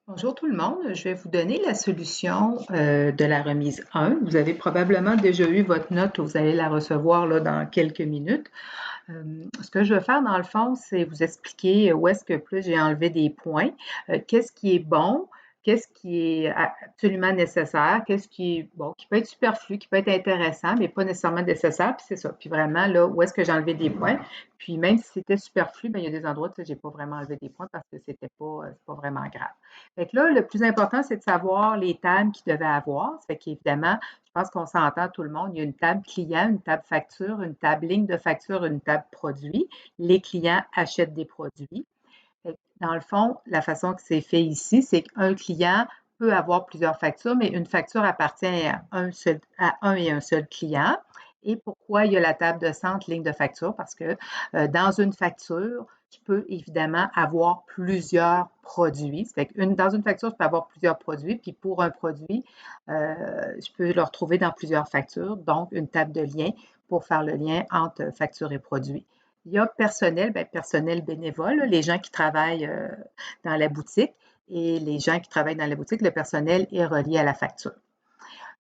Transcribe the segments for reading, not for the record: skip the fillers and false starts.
Bonjour tout le monde, je vais vous donner la solution de la remise 1. Vous avez probablement déjà eu votre note, vous allez la recevoir là, dans quelques minutes. Ce que je veux faire dans le fond, c'est vous expliquer où est-ce que plus j'ai enlevé des points, qu'est-ce qui est bon, qu'est-ce qui est absolument nécessaire, qu'est-ce qui est bon, qui peut être superflu, qui peut être intéressant, mais pas nécessairement nécessaire, puis c'est ça. Puis vraiment, là, où est-ce que j'ai enlevé des points. Puis même si c'était superflu, bien, il y a des endroits où j'ai pas vraiment enlevé des points parce que c'est pas vraiment grave. Fait que là, le plus important, c'est de savoir les tables qu'ils devaient avoir. Ça fait qu'évidemment, je pense qu'on s'entend tout le monde. Il y a une table client, une table facture, une table ligne de facture, une table produit. Les clients achètent des produits. Dans le fond, la façon que c'est fait ici, c'est qu'un client peut avoir plusieurs factures, mais une facture appartient à un et un seul client. Et pourquoi il y a la table de centre, ligne de facture? Parce que dans une facture, tu peux évidemment avoir plusieurs produits. Ça fait dans une facture, je peux avoir plusieurs produits, puis pour un produit, je peux le retrouver dans plusieurs factures, donc une table de lien pour faire le lien entre facture et produit. Il y a personnel, bien, personnel bénévole, les gens qui travaillent dans la boutique et les gens qui travaillent dans la boutique, le personnel est relié à la facture.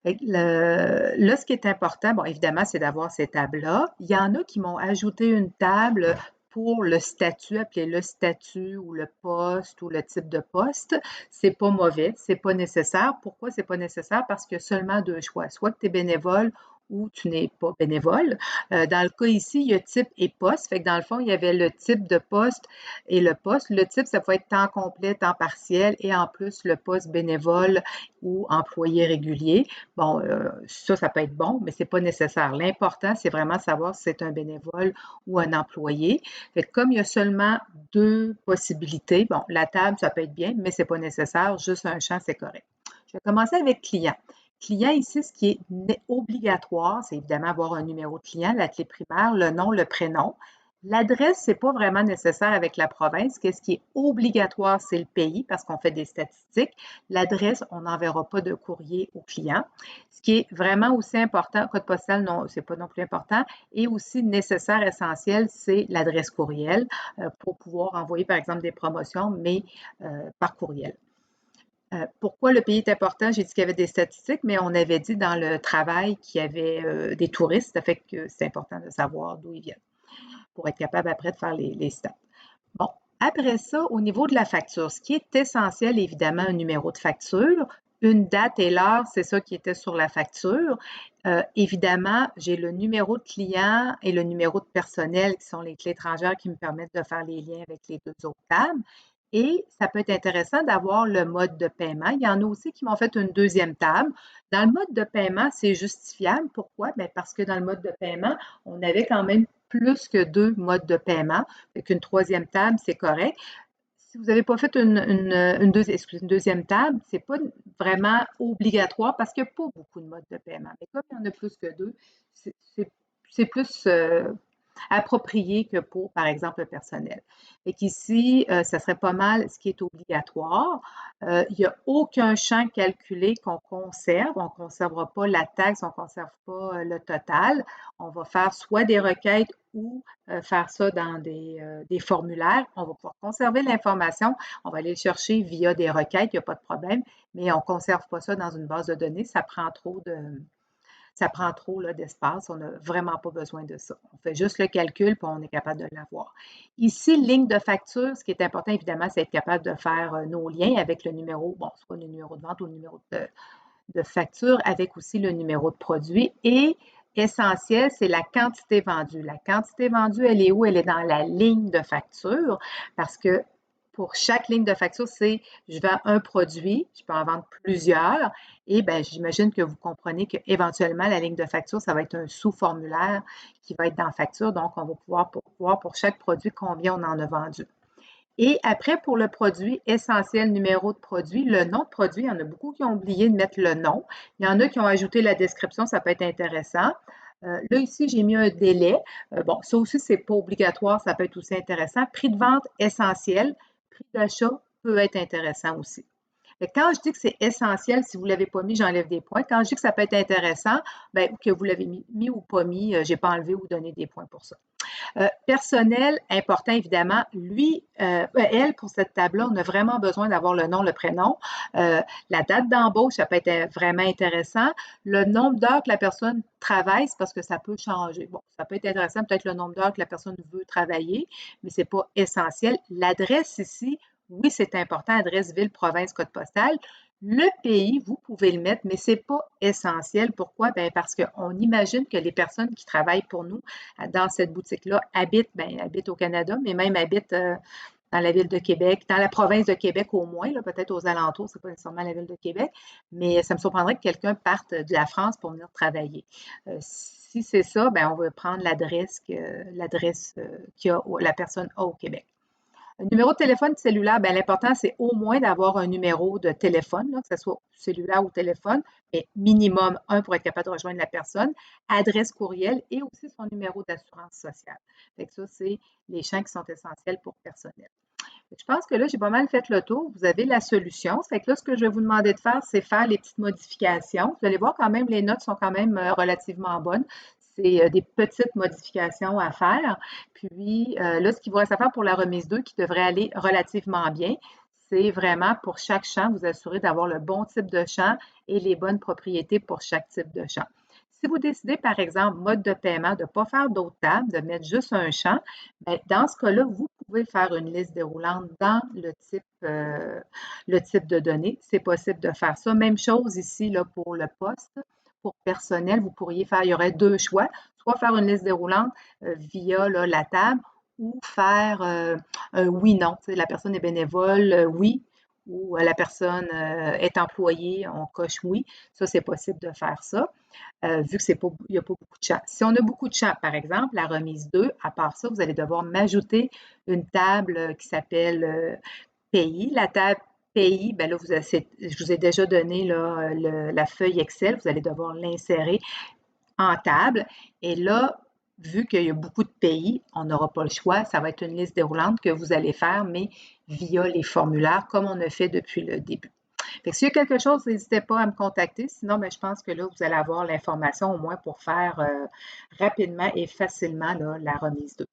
Là, ce qui est important, bon, évidemment, c'est d'avoir ces tables-là. Il y en a qui m'ont ajouté une table pour le statut, appelez-le statut ou le poste ou le type de poste. C'est pas mauvais, c'est pas nécessaire. Pourquoi c'est pas nécessaire? Parce qu'il y a seulement deux choix. Soit que tu es bénévole ou tu n'es pas bénévole. Dans le cas ici, il y a type et poste. Fait que dans le fond, il y avait le type de poste et le poste. Le type, ça peut être temps complet, temps partiel et en plus le poste bénévole ou employé régulier. Bon, ça peut être bon, mais c'est pas nécessaire. L'important, c'est vraiment savoir si c'est un bénévole ou un employé. Fait que comme il y a seulement deux possibilités, bon, la table, ça peut être bien, mais c'est pas nécessaire. Juste un champ, c'est correct. Je vais commencer avec client. Client ici, ce qui est obligatoire, c'est évidemment avoir un numéro de client, la clé primaire, le nom, le prénom. L'adresse, c'est pas vraiment nécessaire avec la province. Qu'est-ce qui est obligatoire, c'est le pays parce qu'on fait des statistiques. L'adresse, on n'enverra pas de courrier au client. Ce qui est vraiment aussi important, code postal, non, c'est pas non plus important, et aussi nécessaire, essentiel, c'est l'adresse courriel pour pouvoir envoyer, par exemple, des promotions, mais par courriel. Pourquoi le pays est important? J'ai dit qu'il y avait des statistiques, mais on avait dit dans le travail qu'il y avait des touristes. Ça fait que c'est important de savoir d'où ils viennent pour être capable après de faire les stats. Bon, après ça, au niveau de la facture, ce qui est essentiel, évidemment, un numéro de facture, une date et l'heure, c'est ça qui était sur la facture. Évidemment, j'ai le numéro de client et le numéro de personnel qui sont les clés étrangères qui me permettent de faire les liens avec les deux autres tables. Et ça peut être intéressant d'avoir le mode de paiement. Il y en a aussi qui m'ont fait une deuxième table. Dans le mode de paiement, c'est justifiable. Pourquoi? Bien parce que dans le mode de paiement, on avait quand même plus que deux modes de paiement. Fait une troisième table, c'est correct. Si vous n'avez pas fait une deuxième table, ce n'est pas vraiment obligatoire parce qu'il n'y a pas beaucoup de modes de paiement. Mais comme il y en a plus que deux, c'est plus approprié que pour, par exemple, le personnel. Et qu'ici, ça serait pas mal ce qui est obligatoire. Il n'y a aucun champ calculé qu'on conserve. On ne conservera pas la taxe, on ne conserve pas le total. On va faire soit des requêtes ou faire ça dans des formulaires. On va pouvoir conserver l'information. On va aller le chercher via des requêtes, il n'y a pas de problème, mais on ne conserve pas ça dans une base de données. Ça prend trop là, d'espace. On n'a vraiment pas besoin de ça. On fait juste le calcul puis on est capable de l'avoir. Ici, ligne de facture, ce qui est important, évidemment, c'est être capable de faire nos liens avec le numéro, bon, soit le numéro de vente ou le numéro de facture, avec aussi le numéro de produit. Et essentiel, c'est la quantité vendue. La quantité vendue, elle est où? Elle est dans la ligne de facture parce que pour chaque ligne de facture, c'est je vends un produit, je peux en vendre plusieurs. Et bien, j'imagine que vous comprenez qu'éventuellement, la ligne de facture, ça va être un sous-formulaire qui va être dans facture. Donc, on va pouvoir voir pour chaque produit combien on en a vendu. Et après, pour le produit essentiel, numéro de produit, le nom de produit, il y en a beaucoup qui ont oublié de mettre le nom. Il y en a qui ont ajouté la description, ça peut être intéressant. Là, ici, j'ai mis un délai. Bon, ça aussi, c'est pas obligatoire, ça peut être aussi intéressant. Prix de vente essentiel, prix d'achat peut être intéressant aussi. Quand je dis que c'est essentiel, si vous ne l'avez pas mis, j'enlève des points. Quand je dis que ça peut être intéressant, bien, que vous l'avez mis ou pas mis, je n'ai pas enlevé ou donné des points pour ça. Personnel, important évidemment. Lui, elle, pour cette table-là, on a vraiment besoin d'avoir le nom, le prénom. La date d'embauche, ça peut être vraiment intéressant. Le nombre d'heures que la personne travaille, c'est parce que ça peut changer. Bon, ça peut être intéressant, peut-être le nombre d'heures que la personne veut travailler, mais c'est pas essentiel. L'adresse ici, oui, c'est important, adresse, ville, province, code postal. Le pays, vous pouvez le mettre, mais c'est pas essentiel. Pourquoi? Bien, parce qu'on imagine que les personnes qui travaillent pour nous dans cette boutique-là habitent au Canada, mais même habitent dans la ville de Québec, dans la province de Québec au moins, peut-être aux alentours, c'est pas nécessairement la ville de Québec, mais ça me surprendrait que quelqu'un parte de la France pour venir travailler. Si c'est ça, ben on va prendre l'adresse que la personne a au Québec. Un numéro de téléphone cellulaire, bien, l'important, c'est au moins d'avoir un numéro de téléphone, là, que ce soit cellulaire ou téléphone, mais minimum un pour être capable de rejoindre la personne, adresse courriel et aussi son numéro d'assurance sociale. Fait que ça, c'est les champs qui sont essentiels pour personnel. Je pense que là, j'ai pas mal fait le tour. Vous avez la solution. Fait que là, ce que je vais vous demander de faire, c'est faire les petites modifications. Vous allez voir quand même, les notes sont quand même relativement bonnes. C'est des petites modifications à faire. Puis là, ce qu'il vous reste à faire pour la remise 2, qui devrait aller relativement bien, c'est vraiment pour chaque champ, vous assurer d'avoir le bon type de champ et les bonnes propriétés pour chaque type de champ. Si vous décidez, par exemple, mode de paiement, de ne pas faire d'autres tables, de mettre juste un champ, bien, dans ce cas-là, vous pouvez faire une liste déroulante dans le type de données. C'est possible de faire ça. Même chose ici là, pour le poste. Pour personnel, vous pourriez faire, il y aurait deux choix, soit faire une liste déroulante via là, la table ou faire un oui-non. Tu sais, la personne est bénévole, oui, ou la personne est employée, on coche oui. Ça, c'est possible de faire ça vu qu'il n'y a pas beaucoup de champs. Si on a beaucoup de champs, par exemple, la remise 2, à part ça, vous allez devoir m'ajouter une table qui s'appelle pays. La table pays, ben là, je vous ai déjà donné là, la feuille Excel, vous allez devoir l'insérer en table. Et là, vu qu'il y a beaucoup de pays, on n'aura pas le choix. Ça va être une liste déroulante que vous allez faire, mais via les formulaires, comme on a fait depuis le début. Fait que s'il y a quelque chose, n'hésitez pas à me contacter. Sinon, ben, je pense que là, vous allez avoir l'information au moins pour faire rapidement et facilement là, la remise 2.